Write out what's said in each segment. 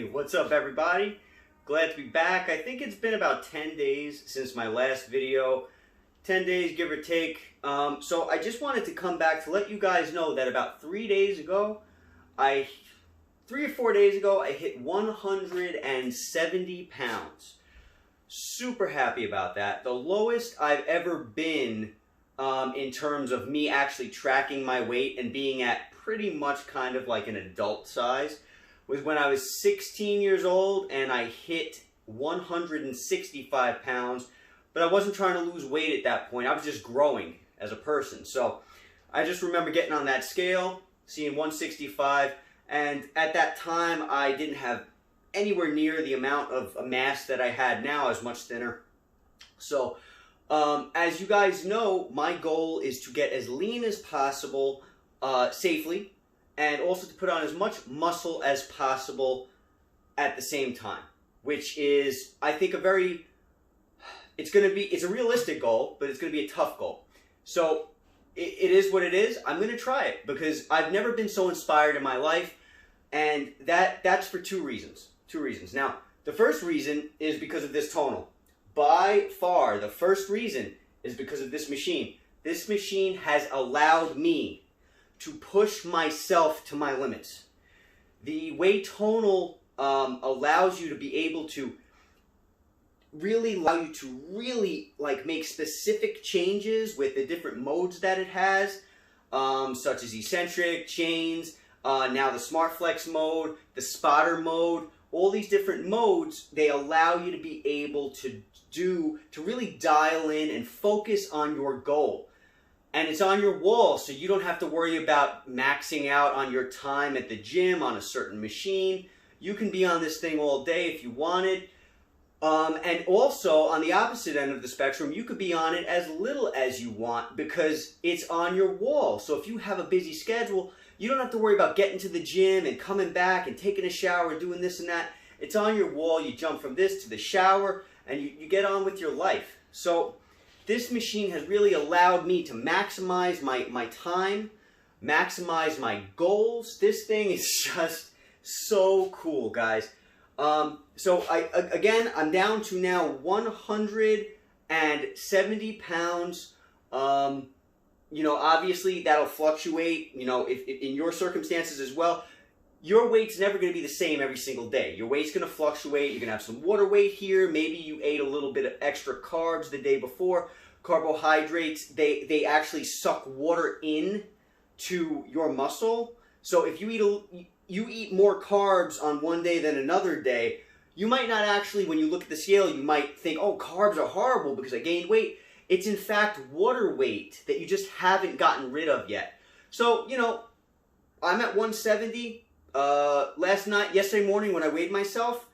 Hey, what's up everybody? Glad to be back. I think it's been about 10 days since my last video. 10 days, give or take. So I just wanted to come back to let you guys know that about 3 days ago, 3 or 4 days ago, I hit 170 pounds. Super happy about that. The lowest I've ever been in terms of me actually tracking my weight and being at pretty much kind of like an adult size was when I was 16 years old and I hit 165 pounds, but I wasn't trying to lose weight at that point. I was just growing as a person. So I just remember getting on that scale, seeing 165, and at that time I didn't have anywhere near the amount of mass that I had now. I was much thinner. So as you guys know, my goal is to get as lean as possible safely, and also to put on as much muscle as possible at the same time, which is, I think, it's a realistic goal, but it's going to be a tough goal. So it is what it is. I'm going to try it because I've never been so inspired in my life, and that's for two reasons. Now, the first reason is because of this tonal. By far, the first reason is because of this machine. This machine has allowed me to push myself to my limits. The way Tonal allows you to be able to really like make specific changes with the different modes that it has, such as Eccentric, Chains, now the Smart Flex mode, the Spotter mode. All these different modes, they allow you to be able to really dial in and focus on your goal. And it's on your wall, so you don't have to worry about maxing out on your time at the gym on a certain machine. You can be on this thing all day if you wanted. And also, on the opposite end of the spectrum, you could be on it as little as you want because it's on your wall. So if you have a busy schedule, you don't have to worry about getting to the gym and coming back and taking a shower and doing this and that. It's on your wall. You jump from this to the shower and you get on with your life. So this machine has really allowed me to maximize my time, maximize my goals. This thing is just so cool, guys. So I'm down to now 170 pounds. You know, obviously that'll fluctuate, you know, if in your circumstances as well. Your weight's never going to be the same every single day. Your weight's going to fluctuate. You're going to have some water weight here. Maybe you ate a little bit of extra carbs the day before. Carbohydrates, they actually suck water in to your muscle. So if you eat more carbs on one day than another day, you might not actually, when you look at the scale, you might think, oh, carbs are horrible because I gained weight. It's in fact water weight that you just haven't gotten rid of yet. So, you know, I'm at 170. Yesterday morning when I weighed myself,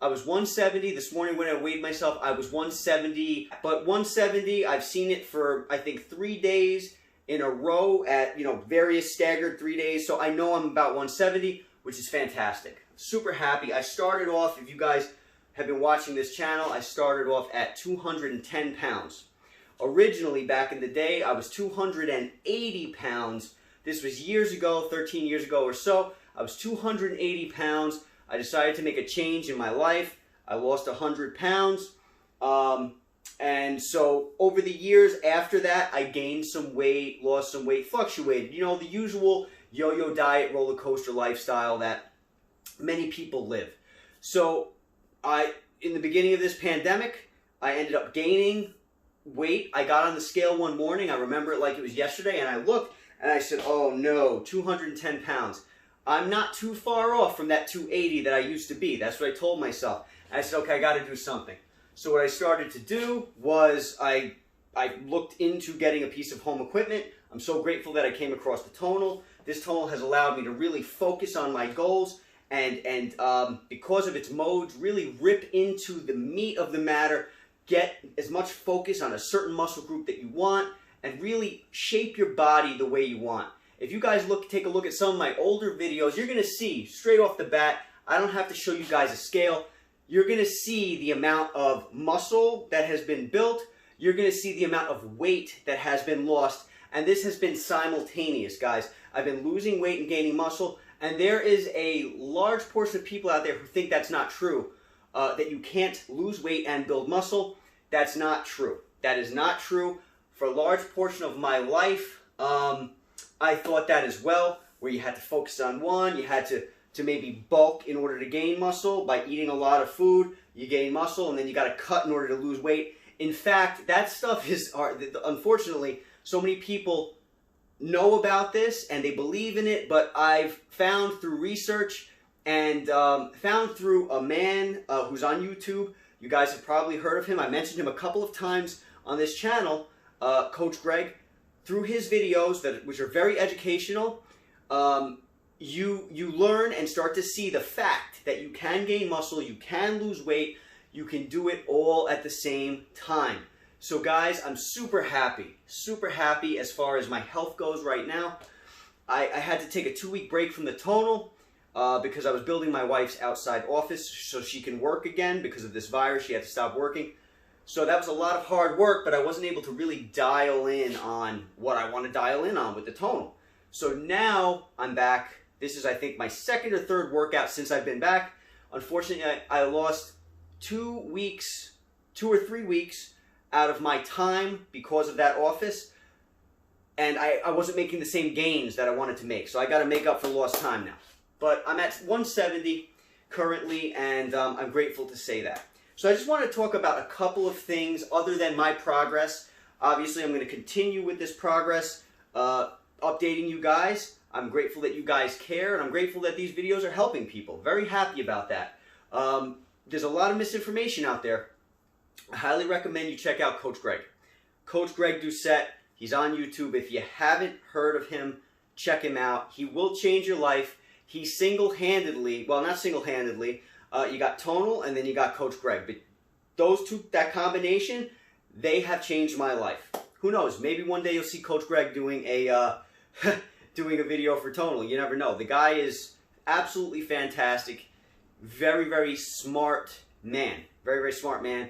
I was 170. This morning when I weighed myself, I was 170. But 170, I've seen it for, I think, 3 days in a row at, you know, various staggered 3 days. So I know I'm about 170, which is fantastic. Super happy. I started off, if you guys have been watching this channel, I started off at 210 pounds. Originally, back in the day, I was 280 pounds. This was years ago, 13 years ago or so. I was 280 pounds. I decided to make a change in my life. I lost 100 pounds. And so over the years after that, I gained some weight, lost some weight, fluctuated. You know, the usual yo-yo diet, roller coaster lifestyle that many people live. So in the beginning of this pandemic, I ended up gaining weight. I got on the scale one morning. I remember it like it was yesterday, and I looked and I said, oh no, 210 pounds. I'm not too far off from that 280 that I used to be. That's what I told myself. And I said, okay, I got to do something. So what I started to do was I looked into getting a piece of home equipment. I'm so grateful that I came across the Tonal. This Tonal has allowed me to really focus on my goals and because of its modes, really rip into the meat of the matter, get as much focus on a certain muscle group that you want, and really shape your body the way you want. If you guys take a look at some of my older videos, you're going to see straight off the bat, I don't have to show you guys a scale. You're going to see the amount of muscle that has been built. You're going to see the amount of weight that has been lost. And this has been simultaneous, guys. I've been losing weight and gaining muscle And there is a large portion of people out there who think that's not true, that you can't lose weight and build muscle. That's not true. That is not true. For a large portion of my life, I thought that as well, where you had to focus on one, you had to maybe bulk in order to gain muscle. By eating a lot of food, you gain muscle, and then you got to cut in order to lose weight. In fact, that stuff is, unfortunately, so many people know about this and they believe in it, but I've found through research and found through a man who's on YouTube. You guys have probably heard of him. I mentioned him a couple of times on this channel, Coach Greg. Through his videos, which are very educational, you learn and start to see the fact that you can gain muscle, you can lose weight, you can do it all at the same time. So guys, I'm super happy as far as my health goes right now. I had to take a 2-week break from the Tonal because I was building my wife's outside office so she can work again. Because of this virus, she had to stop working. So that was a lot of hard work, but I wasn't able to really dial in on what I want to dial in on with the Tonal. So now I'm back. This is, I think, my second or third workout since I've been back. Unfortunately, I lost 2 or 3 weeks out of my time because of that office. And I wasn't making the same gains that I wanted to make. So I got to make up for lost time now. But I'm at 170 currently, and I'm grateful to say that. So I just want to talk about a couple of things other than my progress. Obviously, I'm going to continue with this progress, updating you guys. I'm grateful that you guys care, and I'm grateful that these videos are helping people. Very happy about that. There's a lot of misinformation out there. I highly recommend you check out Coach Greg. Coach Greg Doucette. He's on YouTube. If you haven't heard of him, check him out. He will change your life. He single-handedly, well, not single-handedly, you got Tonal and then you got Coach Greg. But those two, that combination, they have changed my life. Who knows? Maybe one day you'll see Coach Greg doing a doing a video for Tonal. You never know. The guy is absolutely fantastic. Very, very smart man. Very, very smart man.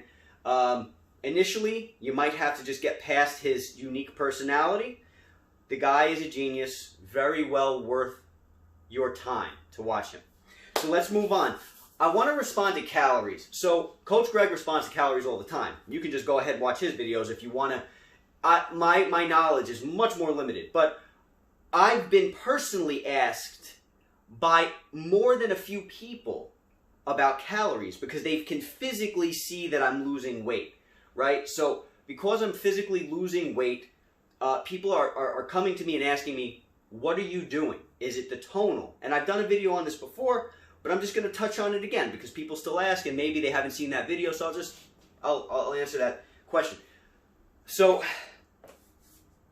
Initially, you might have to just get past his unique personality. The guy is a genius. Very well worth your time to watch him. So let's move on. I want to respond to calories. So Coach Greg responds to calories all the time. You can just go ahead and watch his videos if you want to. My knowledge is much more limited, but I've been personally asked by more than a few people about calories because they can physically see that I'm losing weight, right? So because I'm physically losing weight, people are coming to me and asking me, what are you doing? Is it the Tonal? And I've done a video on this before, but I'm just going to touch on it again because people still ask and maybe they haven't seen that video, so I'll answer that question. So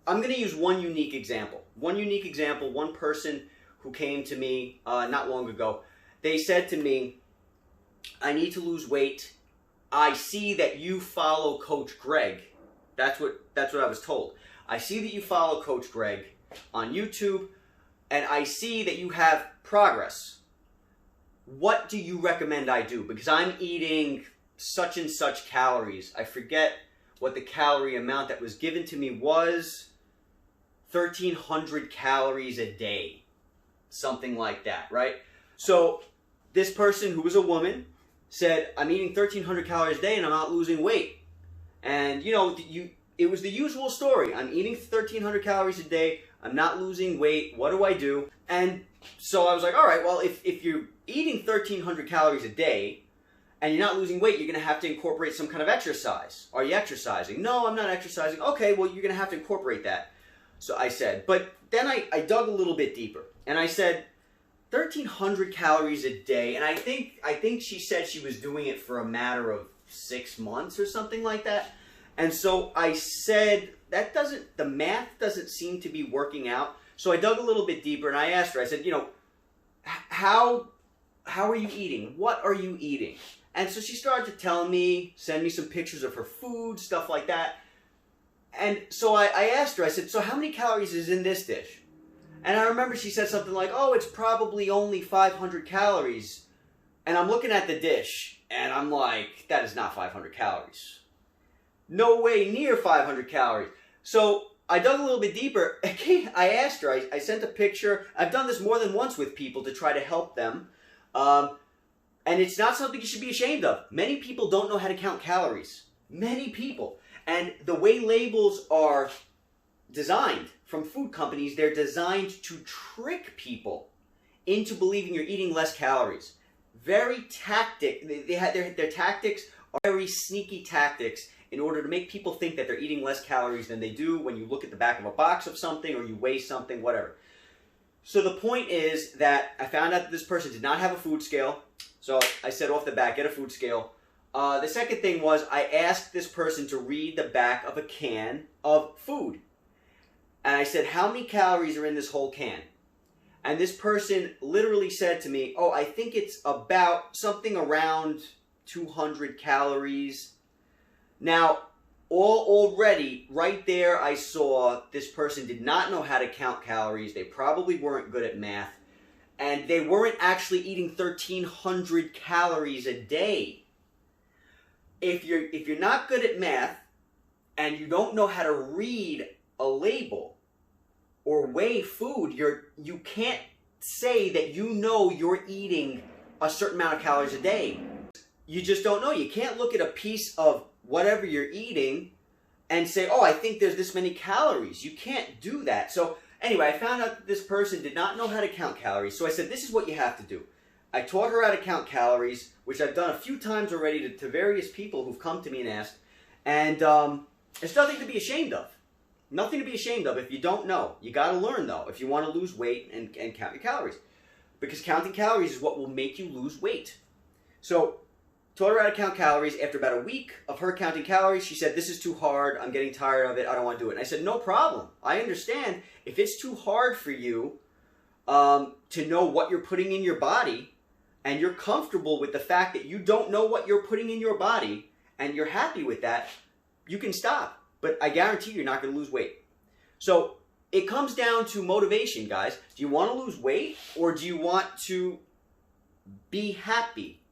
I'm going to use one unique example. One person who came to me not long ago. They said to me, I need to lose weight. I see that you follow Coach Greg. That's what I was told. I see that you follow Coach Greg on YouTube, and I see that you have progress. What do you recommend I do? Because I'm eating such and such calories. I forget what the calorie amount that was given to me was. 1,300 calories a day. Something like that, right? So this person, who was a woman, said, I'm eating 1,300 calories a day and I'm not losing weight. And, you know, it was the usual story. I'm eating 1,300 calories a day. I'm not losing weight. What do I do? And so I was like, all right, well, if you're eating 1,300 calories a day and you're not losing weight, you're going to have to incorporate some kind of exercise. Are you exercising? No, I'm not exercising. Okay, well, you're going to have to incorporate that. So I said, but then I dug a little bit deeper. And I said, 1,300 calories a day. And I think she said she was doing it for a matter of 6 months or something like that. And so I said, the math doesn't seem to be working out. So I dug a little bit deeper and I asked her, I said, you know, how are you eating? What are you eating? And so she started to tell me, send me some pictures of her food, stuff like that. And so I asked her, I said, so how many calories is in this dish? And I remember she said something like, oh, it's probably only 500 calories. And I'm looking at the dish and I'm like, that is not 500 calories. No way near 500 calories. So I dug a little bit deeper. I asked her, I sent a picture. I've done this more than once with people to try to help them. And it's not something you should be ashamed of. Many people don't know how to count calories. Many people. And the way labels are designed from food companies, they're designed to trick people into believing you're eating less calories. Very tactic. They have their tactics are very sneaky tactics in order to make people think that they're eating less calories than they do when you look at the back of a box of something or you weigh something, whatever. So the point is that I found out that this person did not have a food scale. So I said off the bat, get a food scale. The second thing was I asked this person to read the back of a can of food. And I said, how many calories are in this whole can? And this person literally said to me, oh, I think it's about something around 200 calories. Now, already, right there, I saw this person did not know how to count calories. They probably weren't good at math. And they weren't actually eating 1,300 calories a day. If you're not good at math and you don't know how to read a label or weigh food, you can't say that you know you're eating a certain amount of calories a day. You just don't know. You can't look at a piece of whatever you're eating and say, oh, I think there's this many calories. You can't do that. So anyway, I found out that this person did not know how to count calories. So I said, this is what you have to do. I taught her how to count calories, which I've done a few times already to various people who've come to me and asked. And it's nothing to be ashamed of. Nothing to be ashamed of if you don't know. You got to learn, though, if you want to lose weight and count your calories. Because counting calories is what will make you lose weight. So taught her how to count calories. After about a week of her counting calories, she said, this is too hard. I'm getting tired of it. I don't want to do it. And I said, no problem. I understand. If it's too hard for you to know what you're putting in your body, and you're comfortable with the fact that you don't know what you're putting in your body, and you're happy with that, you can stop. But I guarantee you're not going to lose weight. So it comes down to motivation, guys. Do you want to lose weight, or do you want to be happy?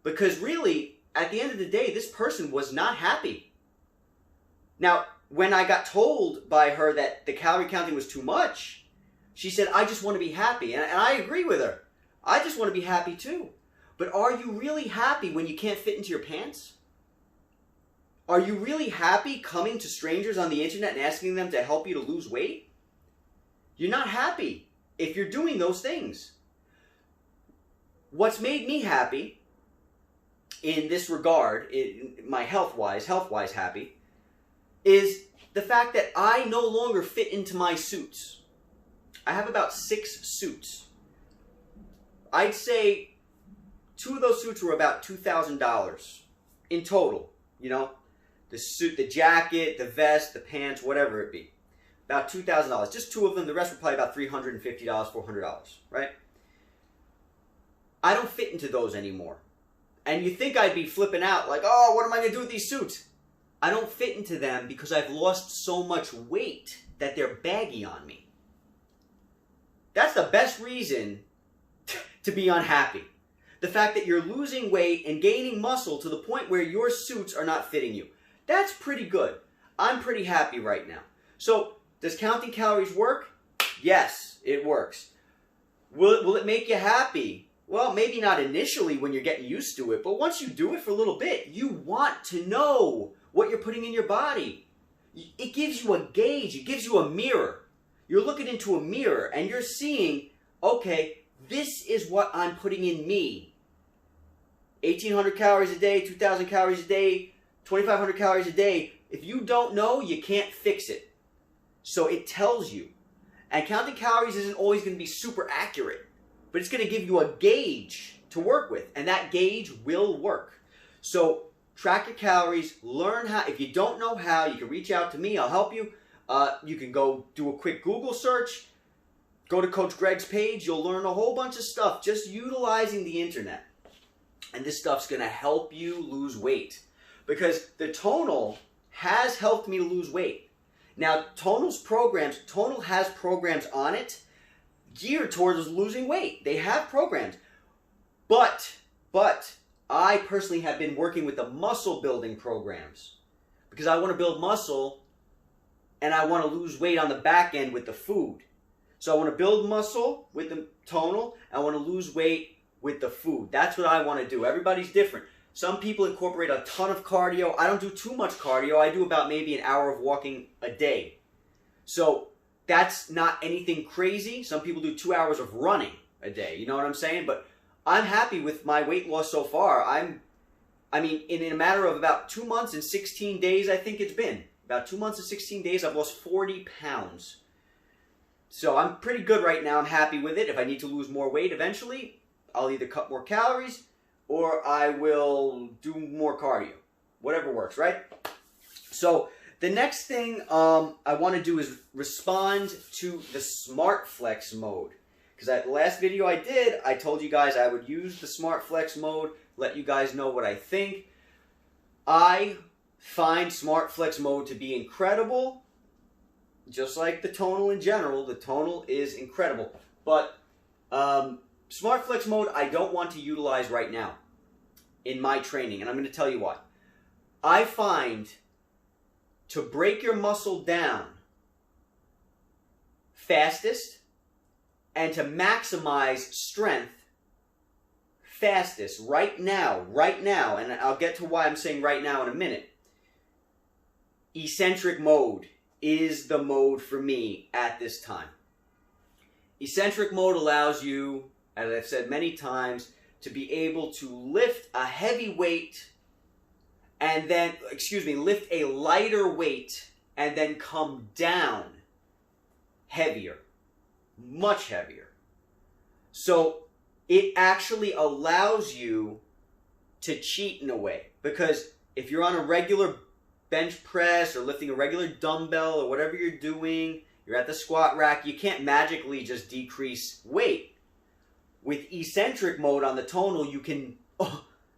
Because really, at the end of the day, this person was not happy. Now, when I got told by her that the calorie counting was too much, she said, I just want to be happy. And I agree with her. I just want to be happy too. But are you really happy when you can't fit into your pants? Are you really happy coming to strangers on the internet and asking them to help you to lose weight? You're not happy if you're doing those things. What's made me happy in this regard, in my health-wise happy, is the fact that I no longer fit into my suits. I have about 6 suits. I'd say 2 of those suits were about $2,000 in total. You know, the suit, the jacket, the vest, the pants, whatever it be. About $2,000. Just 2 of them. The rest were probably about $350, $400, right? I don't fit into those anymore. And you think I'd be flipping out like, oh, what am I going to do with these suits? I don't fit into them because I've lost so much weight that they're baggy on me. That's the best reason to be unhappy. The fact that you're losing weight and gaining muscle to the point where your suits are not fitting you. That's pretty good. I'm pretty happy right now. So, does counting calories work? Yes, it works. Will it make you happy? Well, maybe not initially when you're getting used to it, but once you do it for a little bit, you want to know what you're putting in your body. It gives you a gauge. It gives you a mirror. You're looking into a mirror and you're seeing, okay, this is what I'm putting in me. 1,800 calories a day, 2,000 calories a day, 2,500 calories a day. If you don't know, you can't fix it. So it tells you. And counting calories isn't always going to be super accurate, but it's going to give you a gauge to work with, and that gauge will work. So track your calories, learn how. If you don't know how, you can reach out to me. I'll help you. You can go do a quick Google search. Go to Coach Greg's page. You'll learn a whole bunch of stuff just utilizing the internet. And this stuff's going to help you lose weight. Because the Tonal has helped me to lose weight. Now, Tonal has programs on it geared towards losing weight. They have programs. But I personally have been working with the muscle building programs. Because I want to build muscle and I want to lose weight on the back end with the food. So I want to build muscle with the tonal. I want to lose weight with the food. That's what I want to do. Everybody's different. Some people incorporate a ton of cardio. I don't do too much cardio. I do about maybe an hour of walking a day. So that's not anything crazy. Some people do 2 hours of running a day. You know what I'm saying? But I'm happy with my weight loss so far. I mean, in a matter of about 2 months and 16 days, I think it's been. About 2 months and 16 days, I've lost 40 pounds. So I'm pretty good right now. I'm happy with it. If I need to lose more weight eventually, I'll either cut more calories or I will do more cardio. Whatever works, right? So the next thing I want to do is respond to the Smart Flex mode. Because at the last video I did, I told you guys I would use the Smart Flex mode, let you guys know what I think. I find Smart Flex mode to be incredible. Just like the tonal in general, the tonal is incredible. But Smart Flex mode I don't want to utilize right now in my training, and I'm going to tell you why. I find to break your muscle down fastest and to maximize strength fastest right now, and I'll get to why I'm saying right now in a minute, eccentric mode is the mode for me at this time. Eccentric mode allows you, as I've said many times, to be able to lift a heavy weight and then, lift a lighter weight and then come down heavier, much heavier. So it actually allows you to cheat in a way, because if you're on a regular bench press or lifting a regular dumbbell or whatever you're doing, you're at the squat rack, you can't magically just decrease weight. With eccentric mode on the tonal, you can,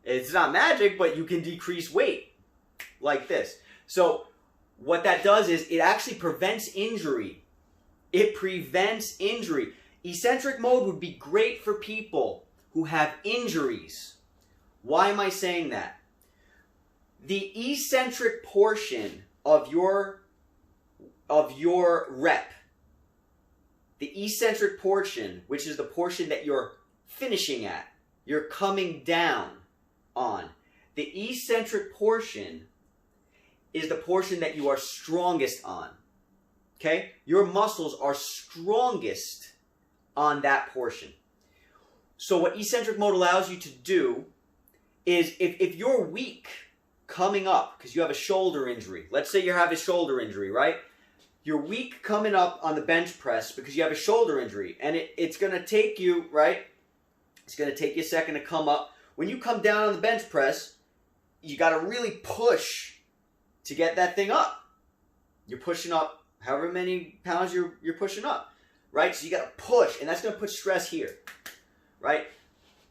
it's not magic, but you can decrease weight like this. So what that does is it actually prevents injury. It prevents injury. Eccentric mode would be great for people who have injuries. Why am I saying that? The eccentric portion of your rep, the eccentric portion, which is the portion that you're finishing at, you're coming down on. The eccentric portion is the portion that you are strongest on. Okay? Your muscles are strongest on that portion. So what eccentric mode allows you to do is if you're weak coming up because you have a shoulder injury, let's say you have a shoulder injury, right? You're weak coming up on the bench press because you have a shoulder injury, and it's going to take you, right? It's going to take you a second to come up. When you come down on the bench press, you got to really push to get that thing up. You're pushing up however many pounds you're pushing up, right? So you got to push, and that's going to put stress here, right?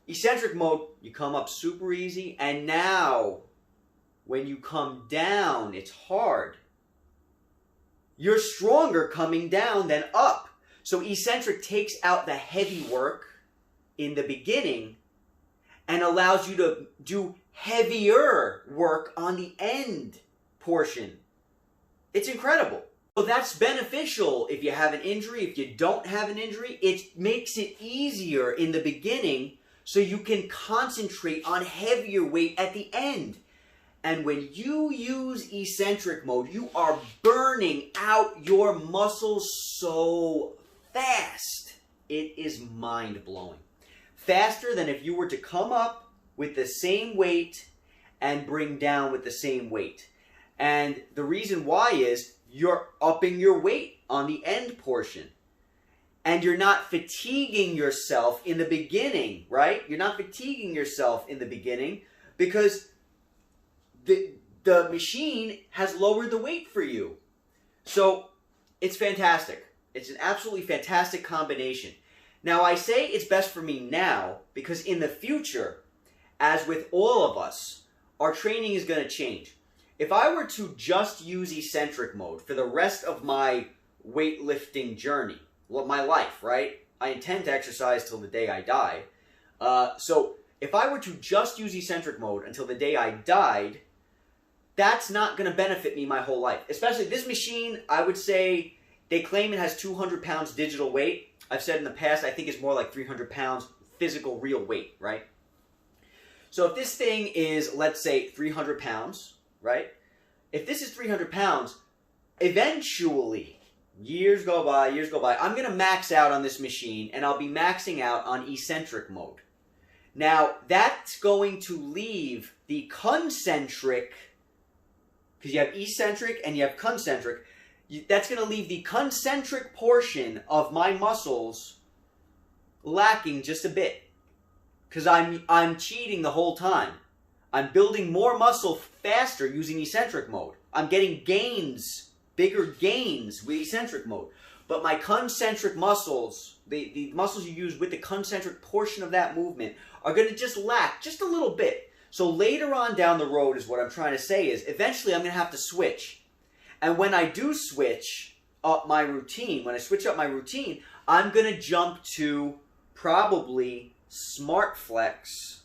Eccentric mode, you come up super easy, and now when you come down, it's hard. You're stronger coming down than up. So eccentric takes out the heavy work in the beginning and allows you to do heavier work on the end portion. It's incredible. So that's beneficial if you have an injury. If you don't have an injury, it makes it easier in the beginning so you can concentrate on heavier weight at the end. And when you use eccentric mode, you are burning out your muscles so fast. It is mind-blowing. Faster than if you were to come up with the same weight and bring down with the same weight. And the reason why is you're upping your weight on the end portion. And you're not fatiguing yourself in the beginning, right? You're not fatiguing yourself in the beginning because the machine has lowered the weight for you. So it's fantastic. It's an absolutely fantastic combination. Now I say it's best for me now because in the future, as with all of us, our training is going to change. If I were to just use eccentric mode for the rest of my weightlifting journey, my life, right? I intend to exercise till the day I die. So if I were to just use eccentric mode until the day I died, that's not going to benefit me my whole life. Especially this machine, I would say they claim it has 200 pounds digital weight. I've said in the past, I think it's more like 300 pounds physical real weight, right? So if this thing is, let's say, 300 pounds, right? If this is 300 pounds, eventually, years go by, I'm going to max out on this machine, and I'll be maxing out on eccentric mode. Now, that's going to leave the concentric, because you have eccentric and you have concentric, that's going to leave the concentric portion of my muscles lacking just a bit. Because I'm cheating the whole time. I'm building more muscle faster using eccentric mode. I'm getting gains, bigger gains with eccentric mode. But my concentric muscles, the muscles you use with the concentric portion of that movement, are going to just lack just a little bit. So later on down the road is what I'm trying to say is, eventually I'm going to have to switch. And when I do switch up my routine, I'm going to jump to probably Smart Flex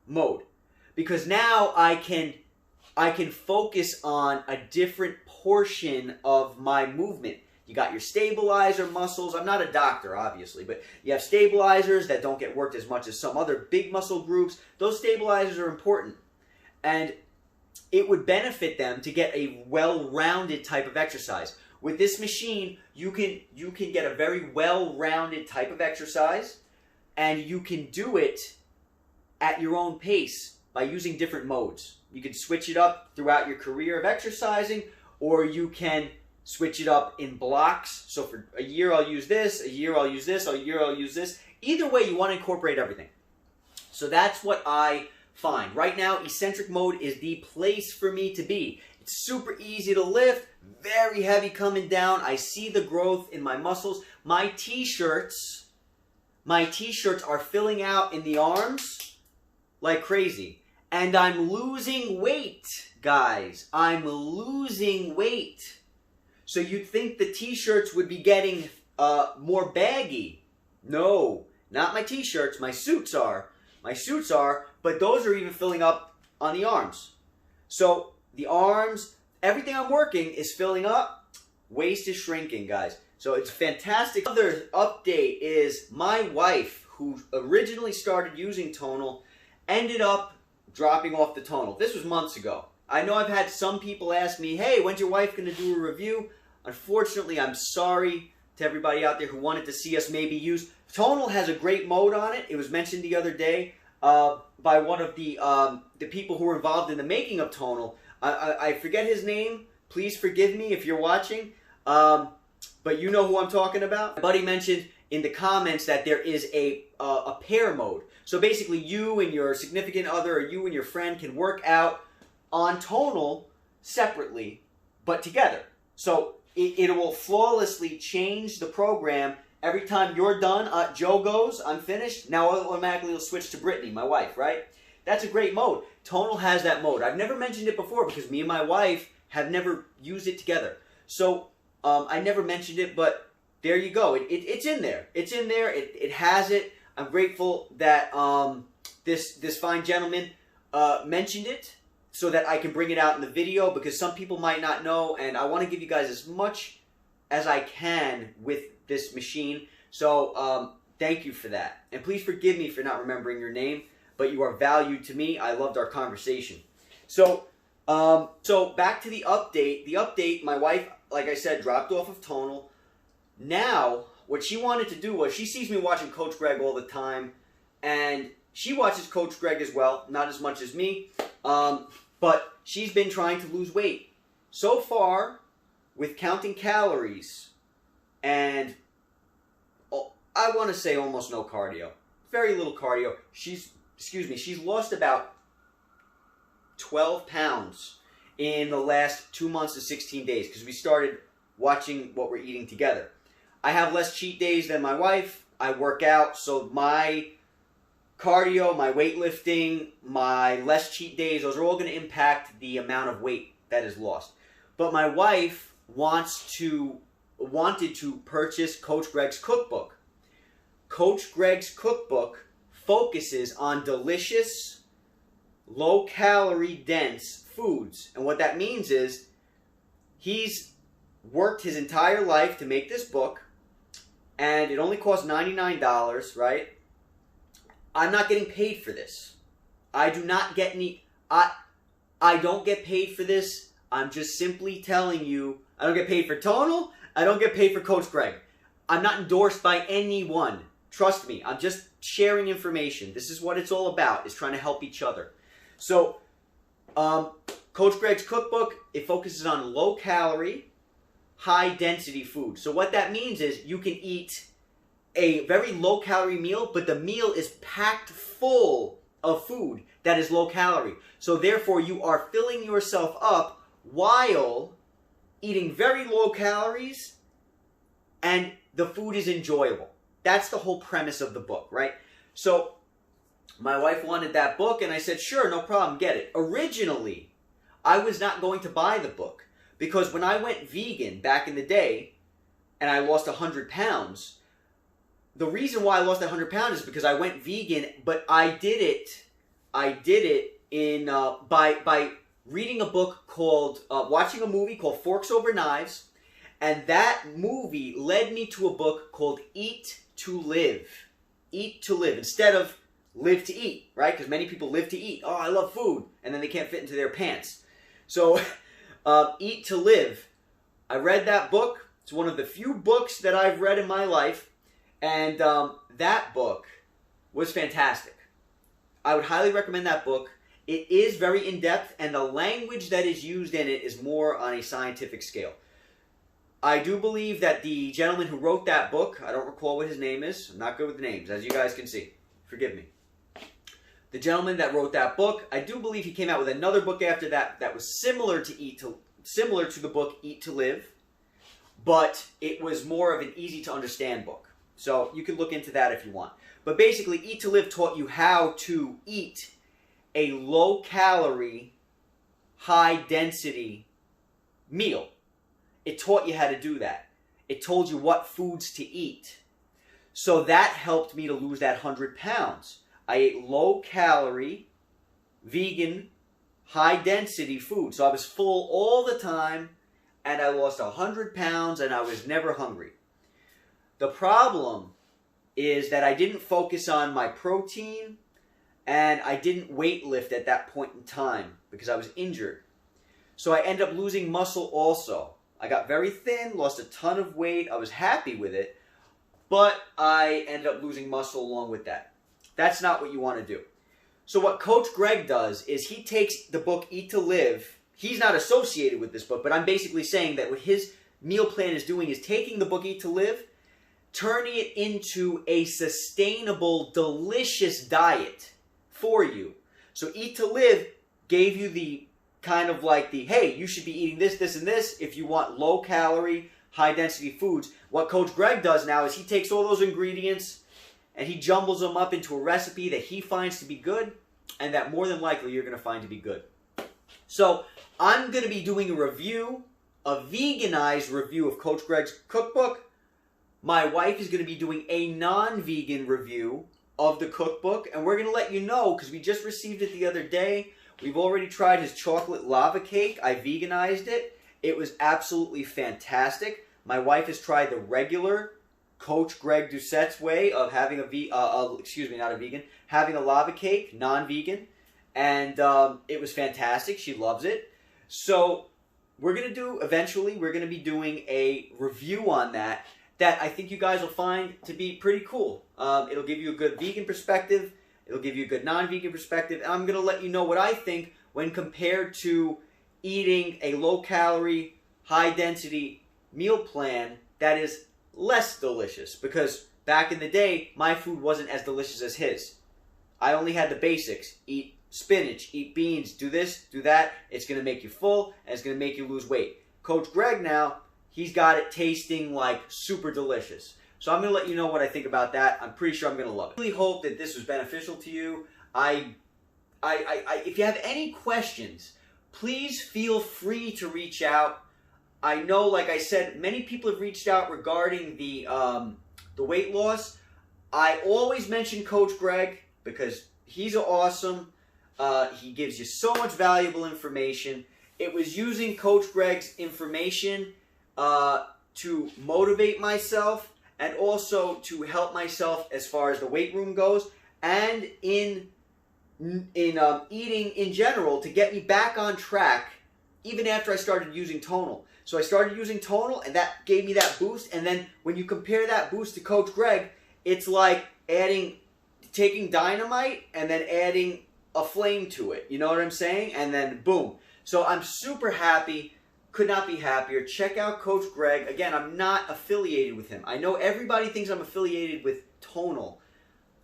mode. Because now I can focus on a different portion of my movement. You got your stabilizer muscles. I'm not a doctor, obviously, but you have stabilizers that don't get worked as much as some other big muscle groups. Those stabilizers are important. And it would benefit them to get a well-rounded type of exercise. With this machine, you can get a very well-rounded type of exercise, and you can do it at your own pace by using different modes. You can switch it up throughout your career of exercising, or you can switch it up in blocks. So for a year I'll use this, a year I'll use this, a year I'll use this. Either way, you want to incorporate everything. So that's what I find. Right now, eccentric mode is the place for me to be. It's super easy to lift, very heavy coming down. I see the growth in my muscles. My t-shirts are filling out in the arms like crazy. And I'm losing weight, guys. I'm losing weight. So you'd think the t-shirts would be getting more baggy. No, not my t-shirts. My suits are. But those are even filling up on the arms. So the arms, everything I'm working is filling up. Waist is shrinking, guys. So it's fantastic. Another update is my wife, who originally started using Tonal, ended up dropping off the Tonal. This was months ago. I know I've had some people ask me, hey, when's your wife going to do a review? Unfortunately, I'm sorry to everybody out there who wanted to see us maybe use. Tonal has a great mode on it. It was mentioned the other day by one of the people who were involved in the making of Tonal. I forget his name. Please forgive me if you're watching. But you know who I'm talking about. My buddy mentioned in the comments that there is a pair mode. So basically you and your significant other or you and your friend can work out on Tonal separately, but together. So it will flawlessly change the program every time you're done. Joe goes, I'm finished. Now automatically it'll switch to Brittany, my wife, right? That's a great mode. Tonal has that mode. I've never mentioned it before because me and my wife have never used it together. So I never mentioned it, but there you go. It's in there. It's in there. It has it. I'm grateful that this fine gentleman mentioned it so that I can bring it out in the video, because some people might not know, and I want to give you guys as much as I can with this machine. So thank you for that. And please forgive me for not remembering your name, but you are valued to me. I loved our conversation. So back to the update. The update, my wife, like I said, dropped off of Tonal. Now, what she wanted to do was, she sees me watching Coach Greg all the time, and she watches Coach Greg as well, not as much as me, but she's been trying to lose weight. So far, with counting calories and, I want to say almost no cardio, very little cardio, she's lost about 12 pounds in the last 2 months to 16 days, because we started watching what we're eating together. I have less cheat days than my wife. I work out, so my cardio, my weightlifting, my less cheat days, those are all going to impact the amount of weight that is lost. But my wife wanted to purchase Coach Greg's cookbook. Coach Greg's cookbook focuses on delicious low-calorie dense foods. And what that means is he's worked his entire life to make this book, and it only costs $99, right? I'm not getting paid for this. I do not get any... I don't get paid for this. I'm just simply telling you, I don't get paid for Tonal. I don't get paid for Coach Greg. I'm not endorsed by anyone. Trust me, I'm just sharing information. This is what it's all about, is trying to help each other. So, Coach Greg's cookbook, it focuses on low-calorie, high-density food. So what that means is you can eat a very low-calorie meal, but the meal is packed full of food that is low-calorie. So therefore, you are filling yourself up while eating very low calories, and the food is enjoyable. That's the whole premise of the book, right? So my wife wanted that book, and I said, sure, no problem, get it. Originally, I was not going to buy the book because when I went vegan back in the day and I lost 100 pounds, the reason why I lost 100 pounds is because I went vegan, but I did it in by reading a book called, watching a movie called Forks Over Knives, and that movie led me to a book called Eat to Live. Eat to Live, instead of Live to Eat, right? Because many people live to eat. Oh, I love food, and then they can't fit into their pants. So, Eat to Live. I read that book. It's one of the few books that I've read in my life, and that book was fantastic. I would highly recommend that book. It is very in-depth, and the language that is used in it is more on a scientific scale. I do believe that the gentleman who wrote that book, I don't recall what his name is. I'm not good with names, as you guys can see. Forgive me. The gentleman that wrote that book, I do believe he came out with another book after that that was similar to the book Eat to Live, but it was more of an easy-to-understand book. So you can look into that if you want. But basically, Eat to Live taught you how to eat a low-calorie, high-density meal. It taught you how to do that. It told you what foods to eat. So that helped me to lose that 100 pounds. I ate low-calorie, vegan, high-density food. So I was full all the time, and I lost 100 pounds, and I was never hungry. The problem is that I didn't focus on my protein, and I didn't weight lift at that point in time because I was injured. So I ended up losing muscle also. I got very thin, lost a ton of weight. I was happy with it, but I ended up losing muscle along with that. That's not what you want to do. So what Coach Greg does is he takes the book Eat to Live. He's not associated with this book, but I'm basically saying that what his meal plan is doing is taking the book Eat to Live, turning it into a sustainable, delicious diet for you. So Eat to Live gave you the kind of like the, hey, you should be eating this, this, and this if you want low-calorie, high-density foods. What Coach Greg does now is he takes all those ingredients and he jumbles them up into a recipe that he finds to be good and that more than likely you're going to find to be good. So I'm going to be doing a review, a veganized review of Coach Greg's cookbook. My wife is going to be doing a non-vegan review of the cookbook, and we're going to let you know, because we just received it the other day. We've already tried his chocolate lava cake. I veganized it. It was absolutely fantastic. My wife has tried the regular Coach Greg Doucette's way of having having a lava cake, non-vegan, and it was fantastic. She loves it. So we're going to do, eventually, we're going to be doing a review on that I think you guys will find to be pretty cool. It'll give you a good vegan perspective. It'll give you a good non-vegan perspective. And I'm going to let you know what I think when compared to eating a low-calorie, high-density meal plan that is less delicious. Because back in the day, my food wasn't as delicious as his. I only had the basics. Eat spinach, eat beans, do this, do that. It's going to make you full, and it's going to make you lose weight. Coach Greg now, he's got it tasting like super delicious. So I'm going to let you know what I think about that. I'm pretty sure I'm going to love it. I really hope that this was beneficial to you. If you have any questions, please feel free to reach out. I know, like I said, many people have reached out regarding the weight loss. I always mention Coach Greg because he's awesome. He gives you so much valuable information. It was using Coach Greg's information to motivate myself and also to help myself as far as the weight room goes, and in eating in general, to get me back on track even after I started using Tonal. So I started using Tonal, and that gave me that boost. And then when you compare that boost to Coach Greg, it's like taking dynamite and then adding a flame to it. You know what I'm saying? And then boom. So I'm super happy. Could not be happier. Check out Coach Greg. Again, I'm not affiliated with him. I know everybody thinks I'm affiliated with Tonal.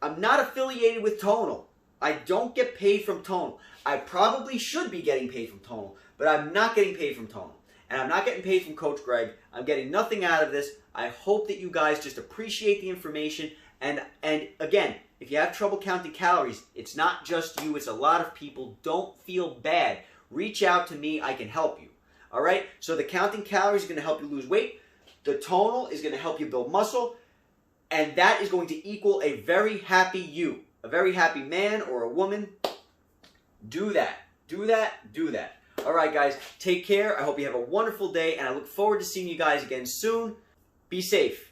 I'm not affiliated with Tonal. I don't get paid from Tonal. I probably should be getting paid from Tonal, but I'm not getting paid from Tonal. And I'm not getting paid from Coach Greg. I'm getting nothing out of this. I hope that you guys just appreciate the information. And again, if you have trouble counting calories, it's not just you. It's a lot of people. Don't feel bad. Reach out to me. I can help you. All right? So the counting calories is going to help you lose weight. The Tonal is going to help you build muscle. And that is going to equal a very happy you. A very happy man or a woman. Do that. Do that. Do that. All right, guys. Take care. I hope you have a wonderful day. And I look forward to seeing you guys again soon. Be safe.